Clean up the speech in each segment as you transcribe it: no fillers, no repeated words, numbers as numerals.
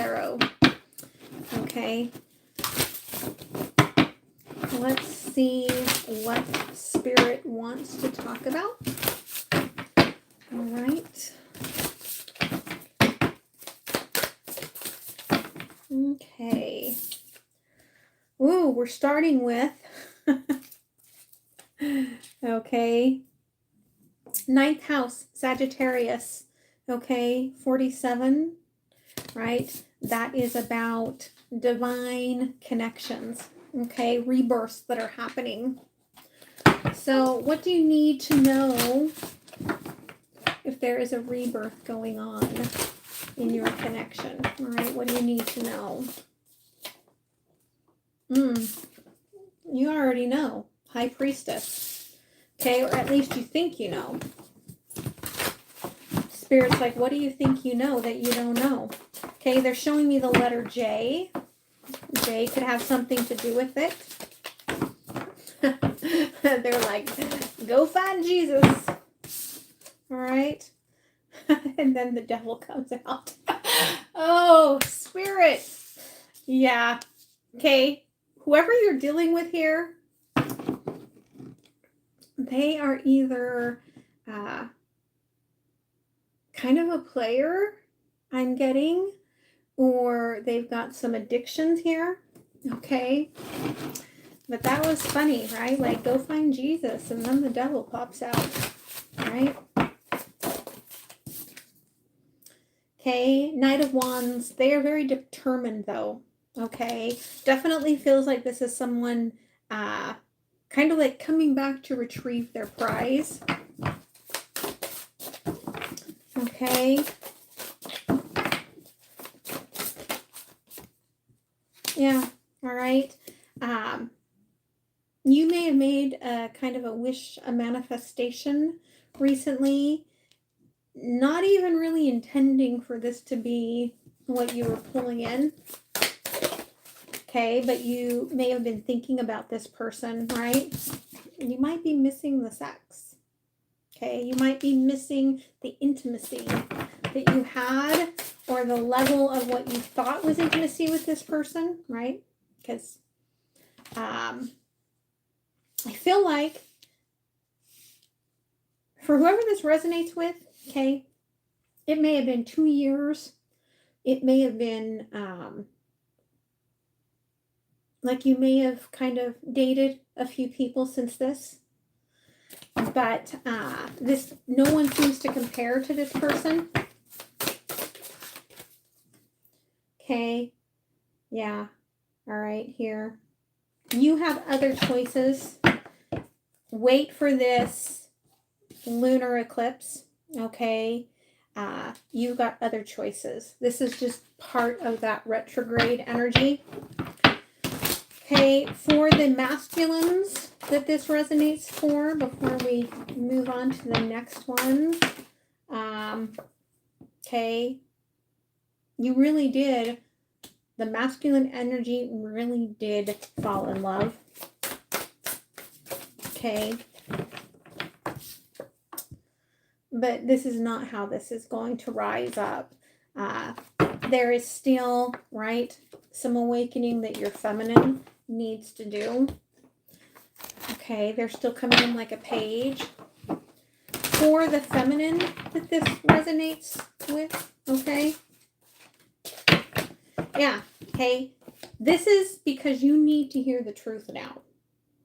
Tarot. Okay. Let's see what Spirit wants to talk about. All right. Okay. Ooh, we're starting with, okay, 9th house, Sagittarius, okay, 47, right? That is about divine connections, okay, rebirths that are happening. So what do you need to know if there is a rebirth going on in your connection? All right, what do you need to know? You already know. High Priestess. Okay, or at least you think you know. Spirit's like, what do you think you know that you don't know? Okay, they're showing me the letter J. J could have something to do with it. They're like, go find Jesus. All right. And then the devil comes out. Oh, Spirit. Yeah. Okay. Whoever you're dealing with here, they are either kind of a player, I'm getting, or they've got some addictions here. Okay. But that was funny, right? Like, go find Jesus, and then the devil pops out, right? Okay, Knight of Wands. They are very determined, though. Okay, definitely feels like this is someone kind of like coming back to retrieve their prize. Okay. Yeah, all right. You may have made a kind of a wish, a manifestation recently, not even really intending for this to be what you were pulling in. Okay, but you may have been thinking about this person, right? You might be missing the sex. Okay, you might be missing the intimacy that you had, or the level of what you thought was intimacy with this person, right? Because I feel like for whoever this resonates with, okay, it may have been 2 years. It may have been like you may have kind of dated a few people since this. But this, no one seems to compare to this person. Okay. Yeah. All right, here. You have other choices. Wait for this lunar eclipse. Okay. You got other choices. This is just part of that retrograde energy. Okay, for the masculines that this resonates for, before we move on to the next one, okay, you really did, the masculine energy really did fall in love. Okay, but this is not how this is going to rise up. There is still, right, some awakening that your feminine needs to do. Okay, they're still coming in like a page. For the feminine that this resonates with, okay? Yeah, okay. This is because you need to hear the truth now.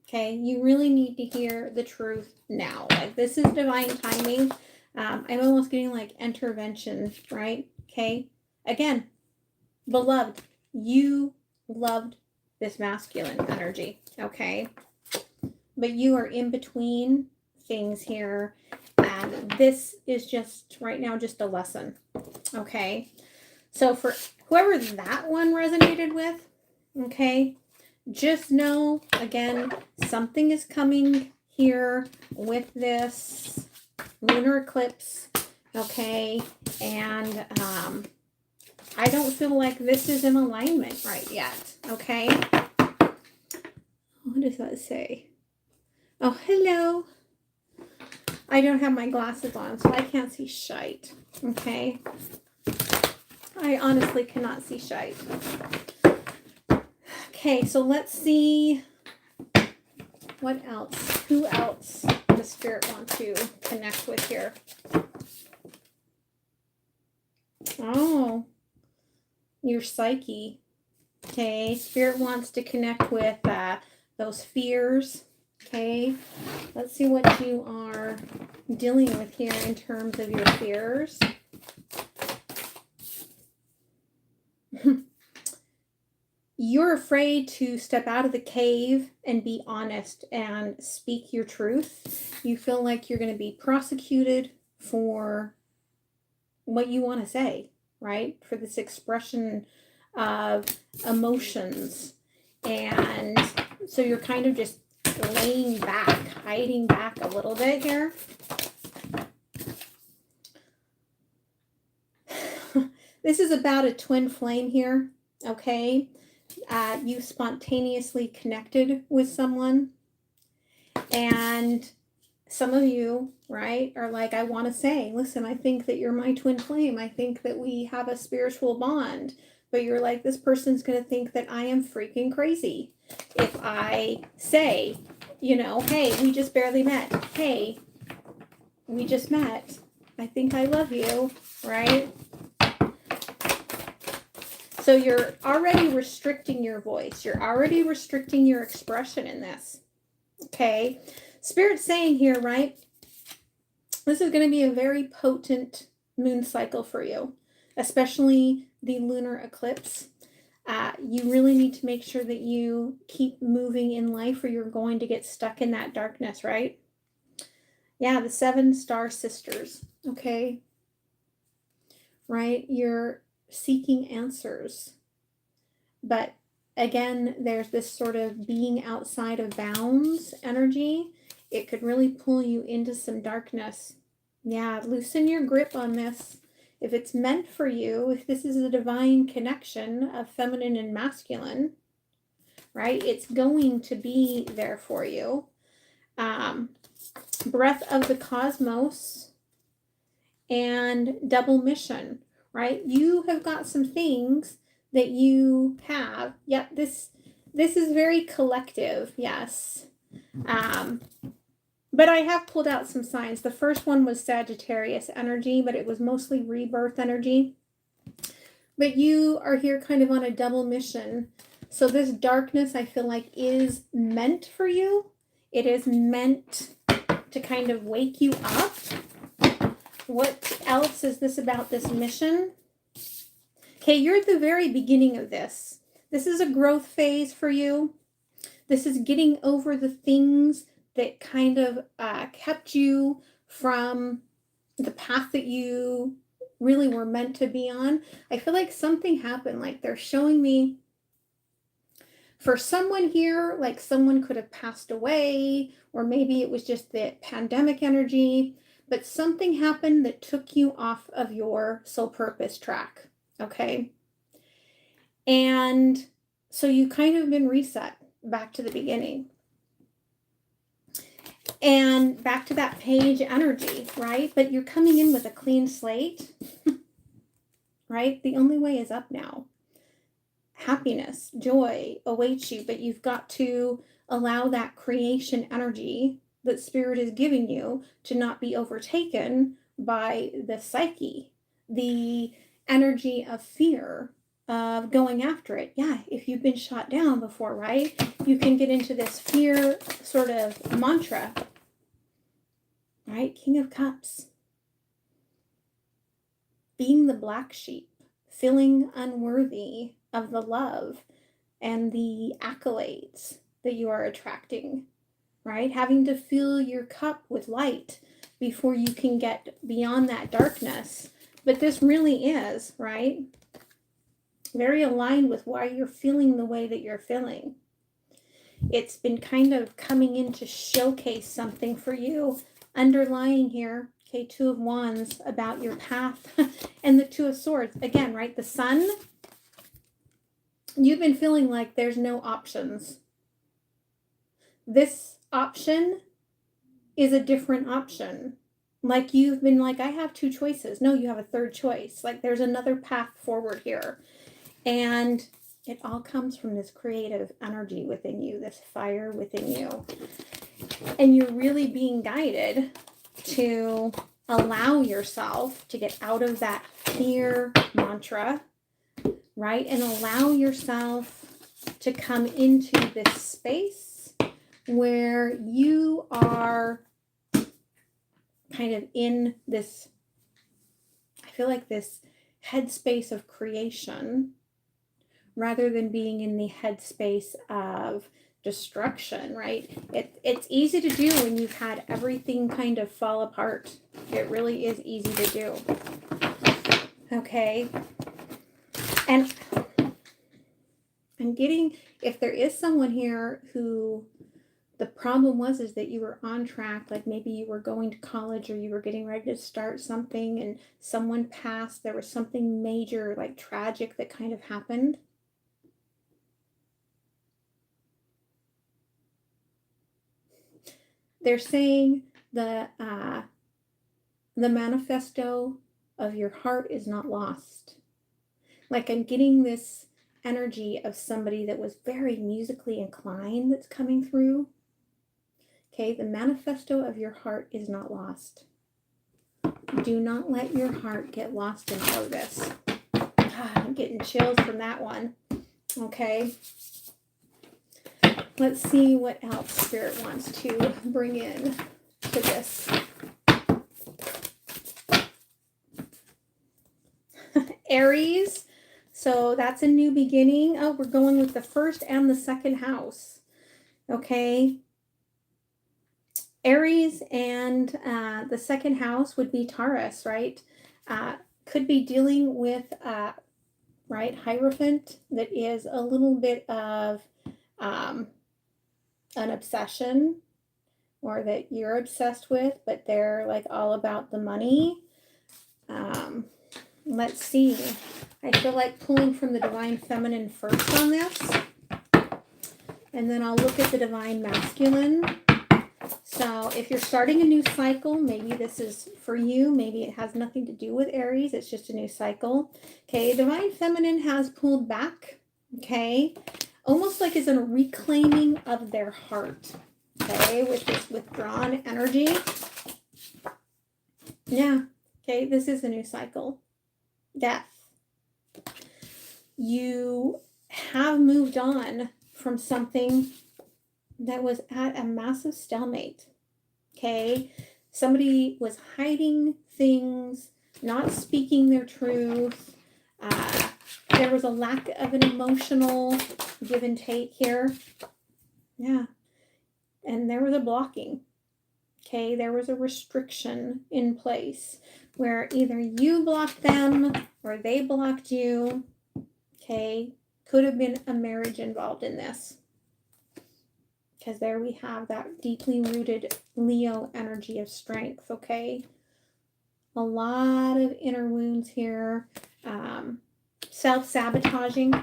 Okay, you really need to hear the truth now. Like, this is divine timing. I'm almost getting like intervention, right? Okay, again, beloved, you loved this masculine energy, okay? But you are in between things here, and this is just right now just a lesson, okay? So for whoever that one resonated with, okay, just know, again, something is coming here with this lunar eclipse, okay? And I don't feel like this is in alignment right yet, okay? What does that say? Oh, hello. I don't have my glasses on, so I can't see shite, okay? I honestly cannot see shite. Okay, so let's see what else. Who else does Spirit want to connect with here? Oh, your psyche. Okay, Spirit wants to connect with those fears. Okay, let's see what you are dealing with here in terms of your fears. You're afraid to step out of the cave and be honest and speak your truth. You feel like you're going to be prosecuted for what you want to say, right? For this expression of emotions. And so you're kind of just laying back, hiding back a little bit here. This is about a twin flame here, okay? You spontaneously connected with someone, and some of you, right, are like, I want to say, listen, I think that you're my twin flame. I think that we have a spiritual bond. But you're like, this person's going to think that I am freaking crazy if I say, you know, hey, we just barely met. Hey, we just met. I think I love you, right? So you're already restricting your voice. You're already restricting your expression in this. Okay. Spirit's saying here, right? This is going to be a very potent moon cycle for you, especially the lunar eclipse. You really need to make sure that you keep moving in life or you're going to get stuck in that darkness, right? Yeah, the 7 star sisters. Okay. Right? You're seeking answers. But again, there's this sort of being outside of bounds energy. It could really pull you into some darkness. Yeah, loosen your grip on this. If it's meant for you, if this is a divine connection of feminine and masculine, right, it's going to be there for you. Breath of the cosmos and double mission, right? You have got some things that you have. Yep, this is very collective, yes. But I have pulled out some signs. The first one was Sagittarius energy, but it was mostly rebirth energy. But you are here kind of on a double mission. So this darkness, I feel like, is meant for you. It is meant to kind of wake you up. What else is this about this mission? Okay, you're at the very beginning of this. This is a growth phase for you. This is getting over the things that kind of kept you from the path that you really were meant to be on. I feel like something happened. Like they're showing me for someone here, like someone could have passed away, or maybe it was just the pandemic energy, but something happened that took you off of your soul purpose track. Okay. And so you kind of been reset back to the beginning. And back to that page energy, right? But you're coming in with a clean slate, right? The only way is up now. Happiness, joy awaits you, but you've got to allow that creation energy that Spirit is giving you to not be overtaken by the psyche, the energy of fear, of going after it. Yeah, if you've been shot down before, right? You can get into this fear sort of mantra, right? King of Cups. Being the black sheep, feeling unworthy of the love and the accolades that you are attracting, right? Having to fill your cup with light before you can get beyond that darkness. But this really is, right? Very aligned with why you're feeling the way that you're feeling. It's been kind of coming in to showcase something for you. Underlying here, okay, 2 of Wands about your path and the 2 of Swords. Again, right, the Sun, you've been feeling like there's no options. This option is a different option. Like you've been like, I have two choices. No, you have a third choice. Like there's another path forward here. And it all comes from this creative energy within you, this fire within you. And you're really being guided to allow yourself to get out of that fear mantra, right? And allow yourself to come into this space where you are kind of in this, I feel like this headspace of creation rather than being in the headspace of destruction, right? It's easy to do when you've had everything kind of fall apart. It really is easy to do. Okay. And I'm getting, if there is someone here who the problem was is that you were on track, like maybe you were going to college or you were getting ready to start something and someone passed, there was something major, like tragic that kind of happened. They're saying the manifesto of your heart is not lost. Like I'm getting this energy of somebody that was very musically inclined that's coming through. Okay, the manifesto of your heart is not lost. Do not let your heart get lost in all of this. God, I'm getting chills from that one. Okay. Let's see what else Spirit wants to bring in to this. Aries. So that's a new beginning. Oh, we're going with the first and the second house. Okay. Aries and the second house would be Taurus, right? Could be dealing with, right, Hierophant that is a little bit of an obsession or that you're obsessed with, but they're like all about the money. Let's see. I feel like pulling from the Divine Feminine first on this. And then I'll look at the Divine Masculine. So if you're starting a new cycle, maybe this is for you. Maybe it has nothing to do with Aries. It's just a new cycle. Okay, Divine Feminine has pulled back. Okay, almost like it's a reclaiming of their heart. Okay, with this withdrawn energy. Yeah, okay, this is a new cycle. Death. You have moved on from something that was at a massive stalemate. Okay, somebody was hiding things, not speaking their truth. There was a lack of an emotional give and take here. Yeah, and there was a blocking. Okay, there was a restriction in place where either you blocked them or they blocked you. Okay, could have been a marriage involved in this. Because there we have that deeply rooted Leo energy of strength, okay? A lot of inner wounds here. Self-sabotaging.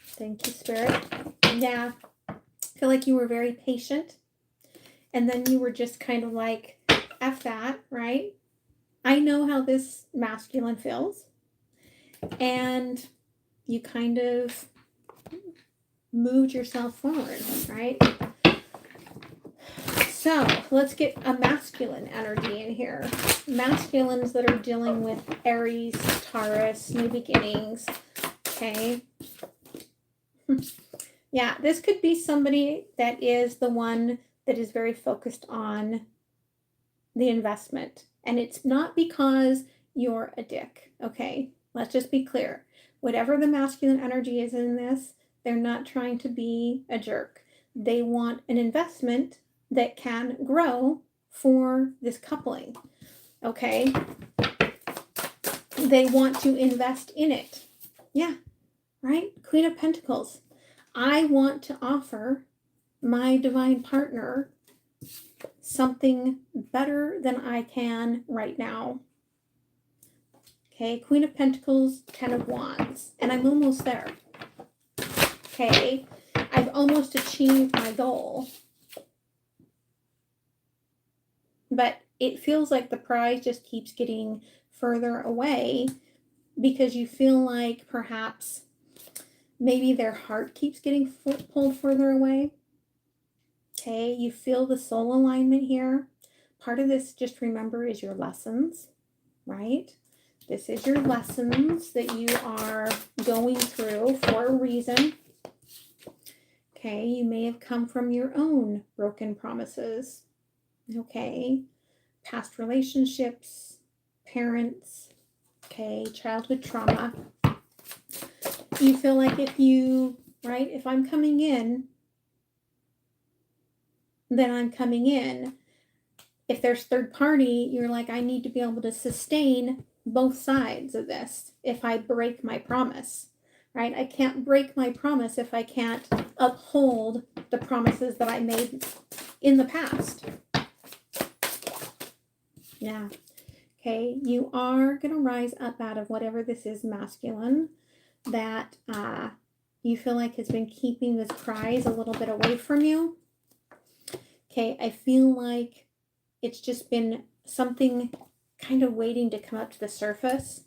Thank you, Spirit. Yeah. I feel like you were very patient. And then you were just kind of like, F that, right? I know how this masculine feels. And you kind of moved yourself forward, right? So let's get a masculine energy in here. Masculines that are dealing with Aries, Taurus, new beginnings. Okay. Yeah, this could be somebody that is the one that is very focused on the investment. And it's not because you're a dick. Okay. Let's just be clear. Whatever the masculine energy is in this, they're not trying to be a jerk. They want an investment that can grow for this coupling. Okay? They want to invest in it. Yeah, right? Queen of Pentacles. I want to offer my divine partner something better than I can right now. Okay, Queen of Pentacles, 10 of Wands, and I'm almost there. Okay, I've almost achieved my goal. but it feels like the prize just keeps getting further away because you feel like perhaps maybe their heart keeps getting pulled further away. Okay, you feel the soul alignment here. Part of this, just remember, is your lessons, right? This is your lessons that you are going through for a reason. Okay, you may have come from your own broken promises. Okay, past relationships, parents, okay, childhood trauma. You feel like if I'm coming in, then I'm coming in. If there's third party, you're like, I need to be able to sustain both sides of this if I break my promise, right? I can't break my promise if I can't uphold the promises that I made in the past. Yeah. Okay, you are going to rise up out of whatever this is masculine that you feel like has been keeping this prize a little bit away from you. Okay, I feel like it's just been something kind of waiting to come up to the surface,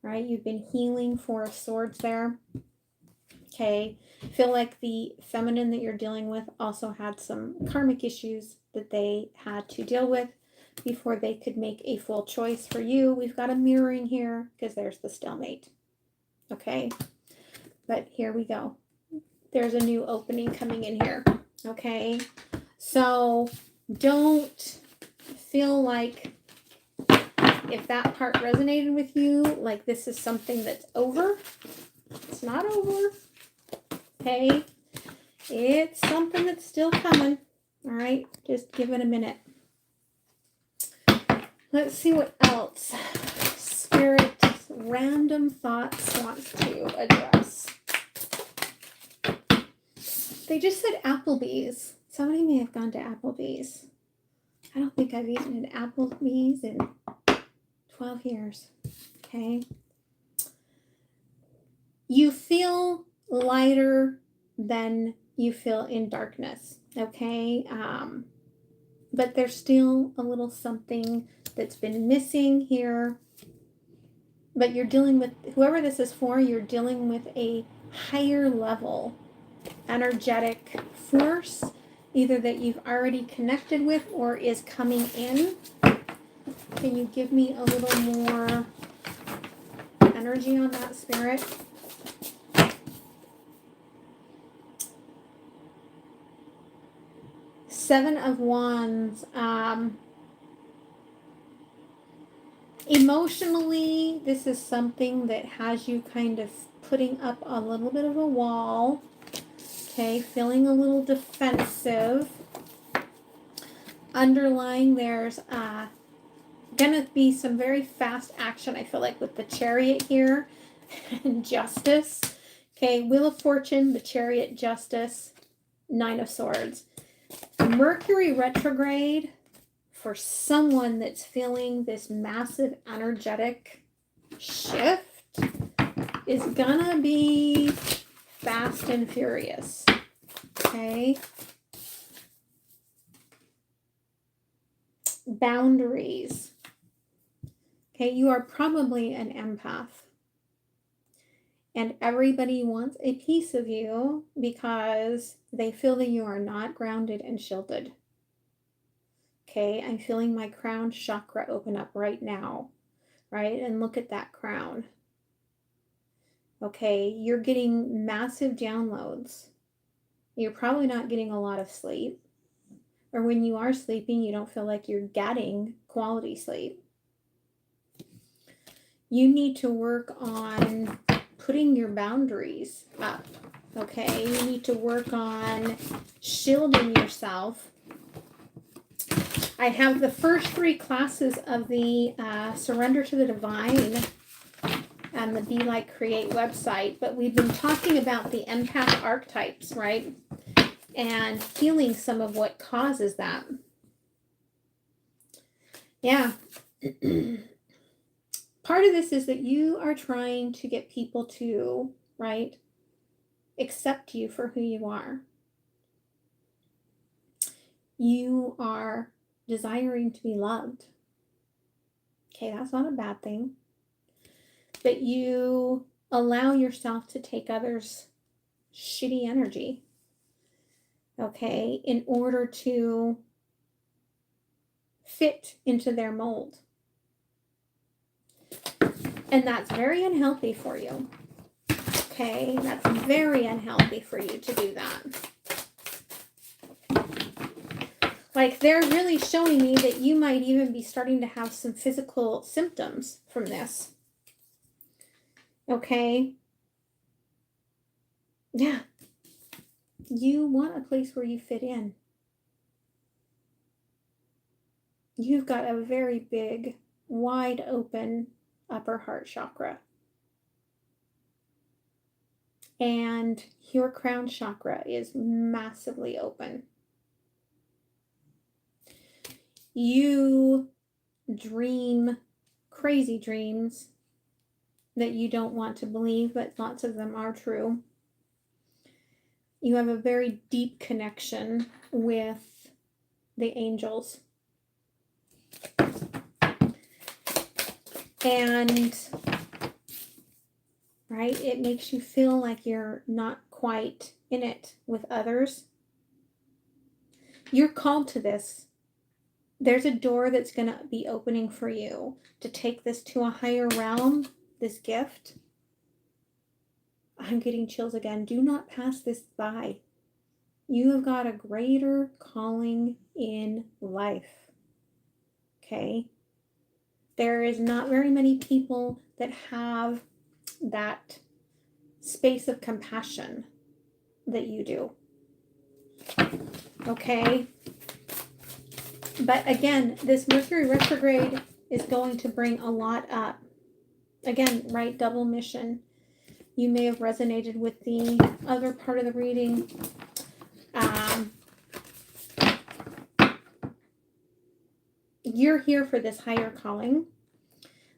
right? You've been healing Four of Swords there. Okay, I feel like the feminine that you're dealing with also had some karmic issues that they had to deal with before they could make a full choice for you. We've got a mirroring here because there's the stalemate. Okay, but here we go. There's a new opening coming in here. Okay, so don't feel like if that part resonated with you, like this is something that's over. It's not over. Okay, it's something that's still coming. All right, just give it a minute. Let's see what else Spirit Random Thoughts wants to address. They just said Applebee's. Somebody may have gone to Applebee's. I don't think I've eaten at Applebee's in 12 years. Okay. You feel lighter than you feel in darkness. Okay. But there's still a little something that's been missing here. But you're dealing with, whoever this is for, you're dealing with a higher level energetic force, either that you've already connected with or is coming in. Can you give me a little more energy on that, Spirit? Seven of Wands. Emotionally, this is something that has you kind of putting up a little bit of a wall. Okay, feeling a little defensive. Underlying, there's gonna be some very fast action, I feel like, with the Chariot here and Justice. Okay, Wheel of Fortune, the Chariot, Justice, Nine of Swords. Mercury retrograde, for someone that's feeling this massive energetic shift, is gonna be fast and furious. Okay. Boundaries. Okay, you are probably an empath. And everybody wants a piece of you because they feel that you are not grounded and shielded. Okay, I'm feeling my crown chakra open up right now, right? And look at that crown. Okay, you're getting massive downloads. You're probably not getting a lot of sleep. Or when you are sleeping, you don't feel like you're getting quality sleep. You need to work on putting your boundaries up. Okay, you need to work on shielding yourself. I have the first 3 classes of the Surrender to the Divine and the Be Light Create website, but we've been talking about the empath archetypes, right? And healing some of what causes that. Yeah. Part of this is that you are trying to get people to, right, accept you for who you are. You are desiring to be loved. Okay, that's not a bad thing. But you allow yourself to take others' shitty energy, okay, in order to fit into their mold. And that's very unhealthy for you. Okay, that's very unhealthy for you to do that. Like, they're really showing me that you might even be starting to have some physical symptoms from this. Okay? Yeah. You want a place where you fit in. You've got a very big, wide open upper heart chakra. And your crown chakra is massively open. You dream crazy dreams that you don't want to believe, but lots of them are true. You have a very deep connection with the angels. And, right, it makes you feel like you're not quite in it with others. You're called to this. There's a door that's going to be opening for you to take this to a higher realm, this gift. I'm getting chills again. Do not pass this by. You have got a greater calling in life. Okay? There is not very many people that have that space of compassion that you do. Okay? But again, this Mercury retrograde is going to bring a lot up. Again, right, double mission. You may have resonated with the other part of the reading. You're here for this higher calling.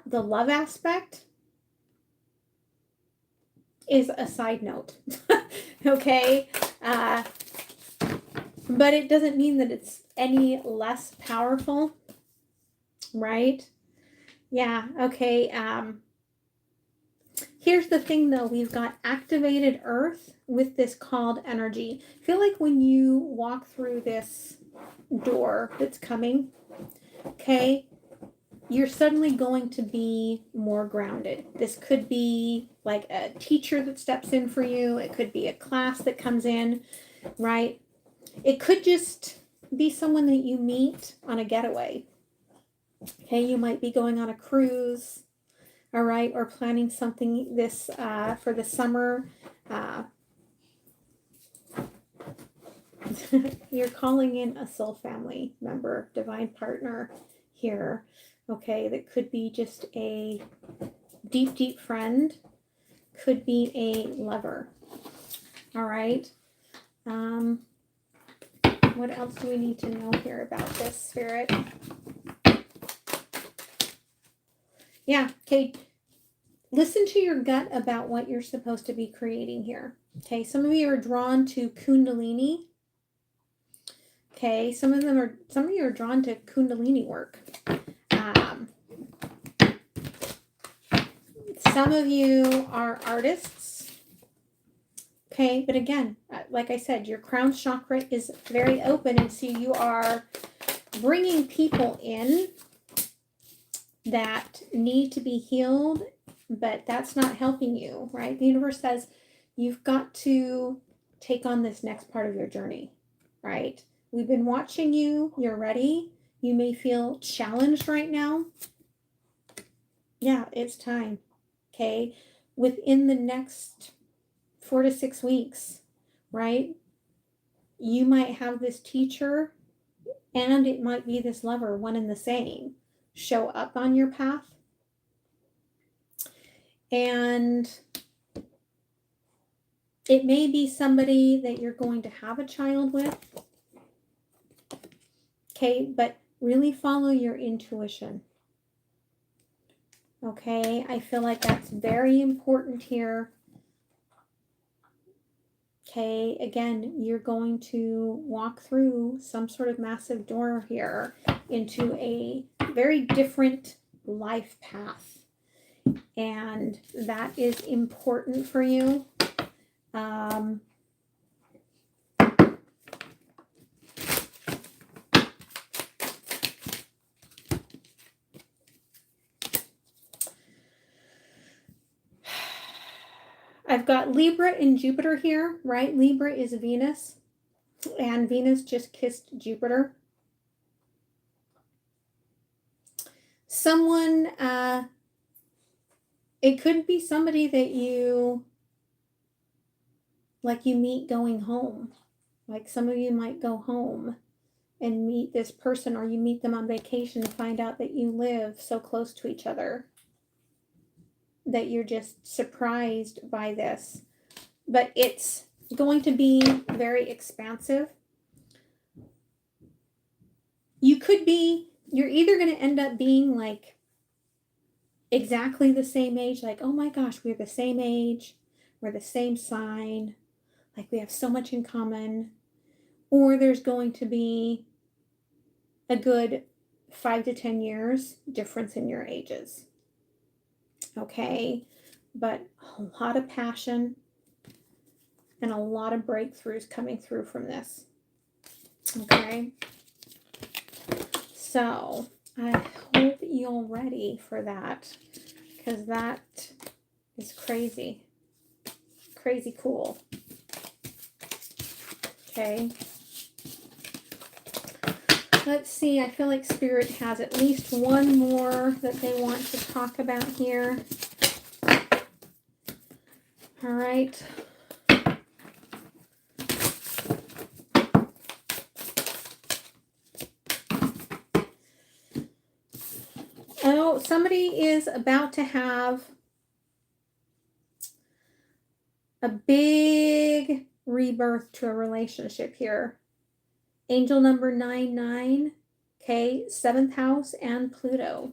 The love aspect is a side note. Okay? But it doesn't mean that it's any less powerful, right? Yeah, okay. Here's the thing, though. We've got activated earth with this called energy. I feel like when you walk through this door that's coming, okay, you're suddenly going to be more grounded. This could be like a teacher that steps in for you. It could be a class that comes in, right? It could just be someone that you meet on a getaway. Okay, you might be going on a cruise, all right, or planning something this for the summer. You're calling in a soul family member, divine partner here. Okay, that could be just a deep, deep friend. Could be a lover. All right. What else do we need to know here about this, Spirit? Yeah, okay. Listen to your gut about what you're supposed to be creating here. Okay, some of you are drawn to Kundalini. Okay, some of you are drawn to Kundalini work. Some of you are artists. Okay, but again, like I said, your crown chakra is very open, and so you are bringing people in that need to be healed, but that's not helping you, right? The universe says you've got to take on this next part of your journey, right? We've been watching you. You're ready. You may feel challenged right now. Yeah, it's time. Okay, within the next 4 to 6 weeks, right? You might have this teacher and it might be this lover, one and the same, show up on your path. And it may be somebody that you're going to have a child with. Okay, but really follow your intuition. Okay, I feel like that's very important here. Okay, again, you're going to walk through some sort of massive door here into a very different life path. And that is important for you. I've got Libra and Jupiter here, right? Libra is Venus, and Venus just kissed Jupiter. Someone, it could be somebody that you meet going home. Like some of you might go home and meet this person, or you meet them on vacation and find out that you live so close to each other that you're just surprised by this. But it's going to be very expansive. You're either going to end up being like exactly the same age, like, oh my gosh, we're the same age, we're the same sign, like we have so much in common, or there's going to be a good 5 to 10 years difference in your ages. Okay, but a lot of passion and a lot of breakthroughs coming through from this. Okay, so I hope you're ready for that, because that is crazy cool. Okay, let's see. I feel like Spirit has at least one more that they want to talk about here. All right. Oh, somebody is about to have a big rebirth to a relationship here. Angel number 99, okay, 7th house and Pluto.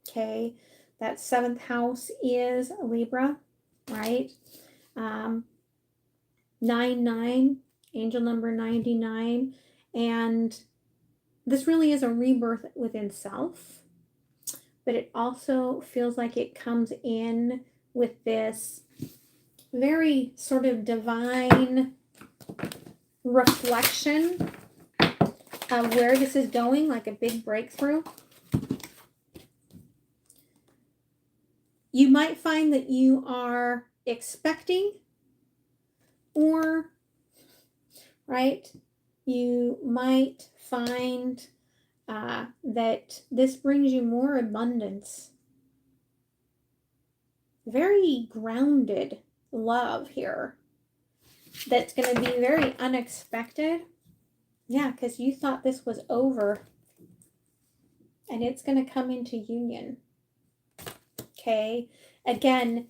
Okay, that 7th house is Libra, right? 99, angel number 99, and this really is a rebirth within self, but it also feels like it comes in with this very sort of divine reflection of where this is going, like a big breakthrough. You might find that you are expecting, or, right, you might find that this brings you more abundance. Very grounded love here. That's going to be very unexpected. Yeah, because you thought this was over. And it's going to come into union. Okay. Again,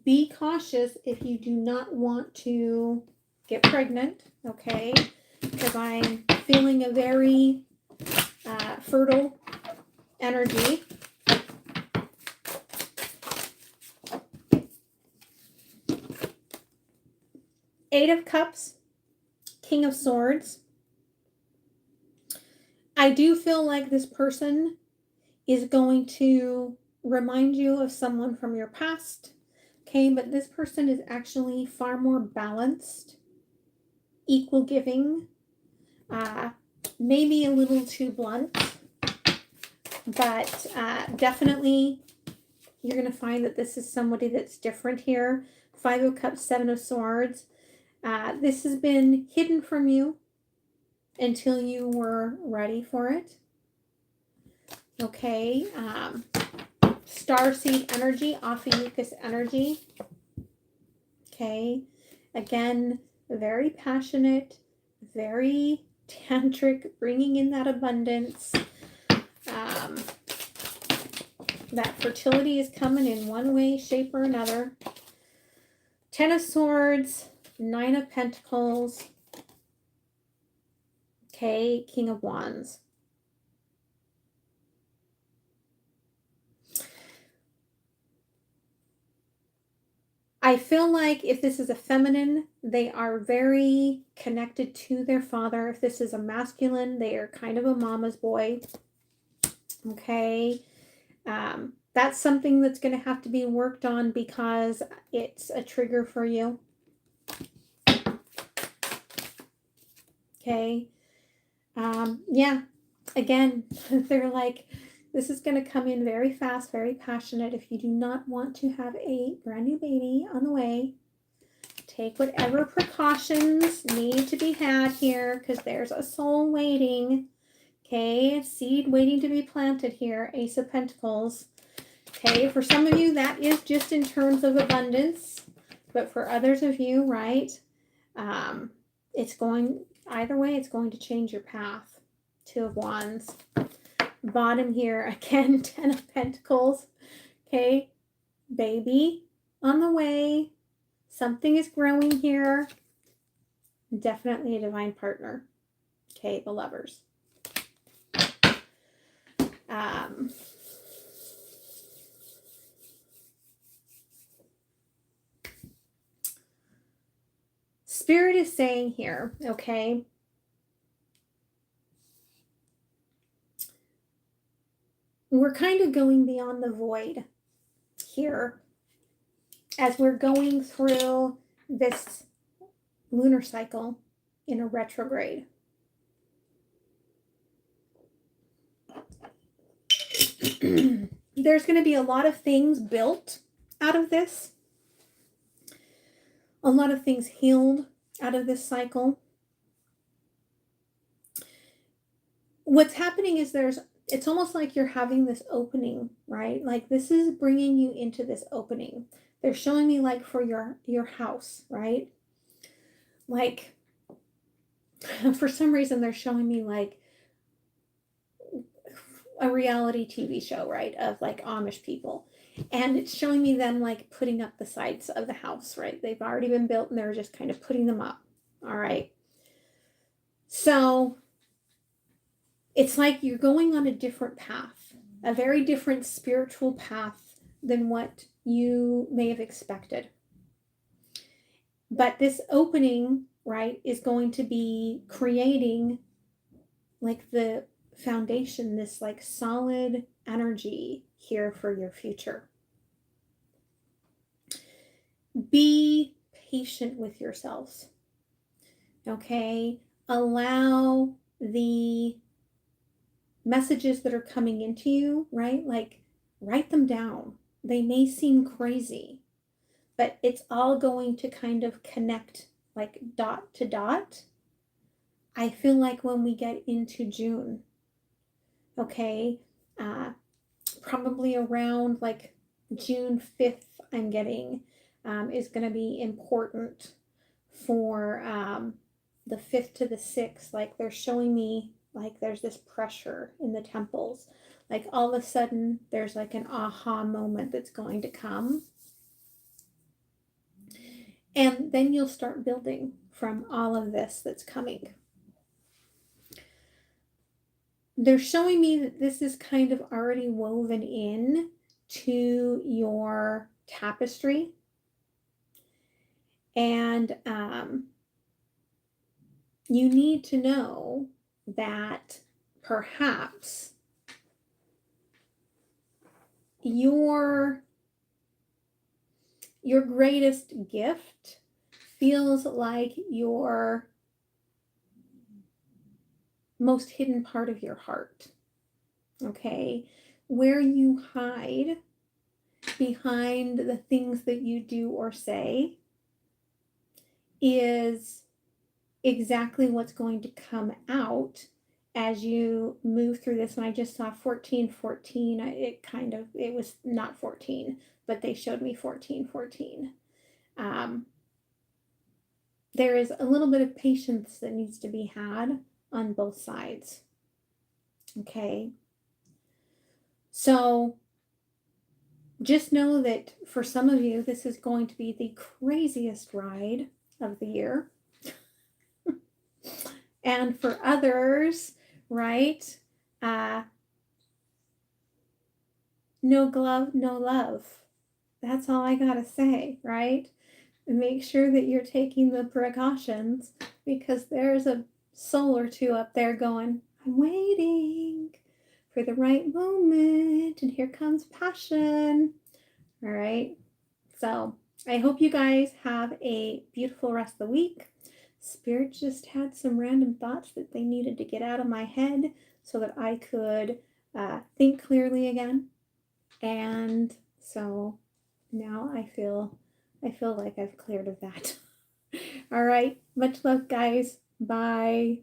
be cautious if you do not want to get pregnant. Okay. Because I'm feeling a very fertile energy. Eight of Cups, King of Swords. I do feel like this person is going to remind you of someone from your past. Okay, but this person is actually far more balanced, equal giving, maybe a little too blunt, but definitely you're going to find that this is somebody that's different here. 5 of Cups, 7 of Swords. This has been hidden from you until you were ready for it. Okay. Starseed energy, Ophiuchus energy. Okay. Again, very passionate, very tantric, bringing in that abundance. That fertility is coming in one way, shape, or another. 10 of Swords, 9 of Pentacles. Okay, King of Wands. I feel like if this is a feminine, they are very connected to their father. If this is a masculine, they are kind of a mama's boy. Okay. That's something that's going to have to be worked on because it's a trigger for you. Okay. Yeah. Again, they're like, this is going to come in very fast, very passionate. If you do not want to have a brand new baby on the way, take whatever precautions need to be had here because there's a soul waiting. Okay, seed waiting to be planted here, Ace of Pentacles. Okay, for some of you, that is just in terms of abundance. But for others of you, right, it's going, either way, it's going to change your path. Two of Wands. Bottom here, again, Ten of Pentacles. Okay, baby on the way. Something is growing here. Definitely a divine partner. Okay, the Lovers. Spirit is saying here, okay, we're kind of going beyond the void here as we're going through this lunar cycle in a retrograde. There's going to be a lot of things built out of this, a lot of things healed out of this cycle. What's happening is it's almost like you're having this opening, right? Like this is bringing you into this opening. They're showing me like for your house, right? Like for some reason they're showing me like a reality TV show, right? Of like Amish people. And it's showing me them like putting up the sides of the house, right? They've already been built and they're just kind of putting them up. All right. So it's like you're going on a different path, a very different spiritual path than what you may have expected. But this opening, right, is going to be creating like the foundation, this like solid energy here for your future. Be patient with yourselves. Okay? Allow the messages that are coming into you, right? Like write them down. They may seem crazy, but it's all going to kind of connect like dot to dot. I feel like when we get into June, okay, probably around like June 5th, I'm getting, is going to be important for the 5th to the 6th. Like they're showing me like there's this pressure in the temples. Like all of a sudden there's like an aha moment that's going to come. And then you'll start building from all of this that's coming. They're showing me that this is kind of already woven in to your tapestry. And you need to know that perhaps your greatest gift feels like your most hidden part of your heart. Okay? Where you hide behind the things that you do or say is exactly what's going to come out as you move through this. And I just saw 1414. It was not 14, but they showed me 1414. There is a little bit of patience that needs to be had on both sides. Okay. So just know that for some of you, this is going to be the craziest ride of the year. And for others, right? No glove, no love. That's all I gotta say, right? And make sure that you're taking the precautions, because there's a soul or two up there going, I'm waiting for the right moment, and here comes passion. All right. So I hope you guys have a beautiful rest of the week. Spirit just had some random thoughts that they needed to get out of my head so that I could think clearly again. And so now I feel like I've cleared of that. All right. Much love, guys. Bye.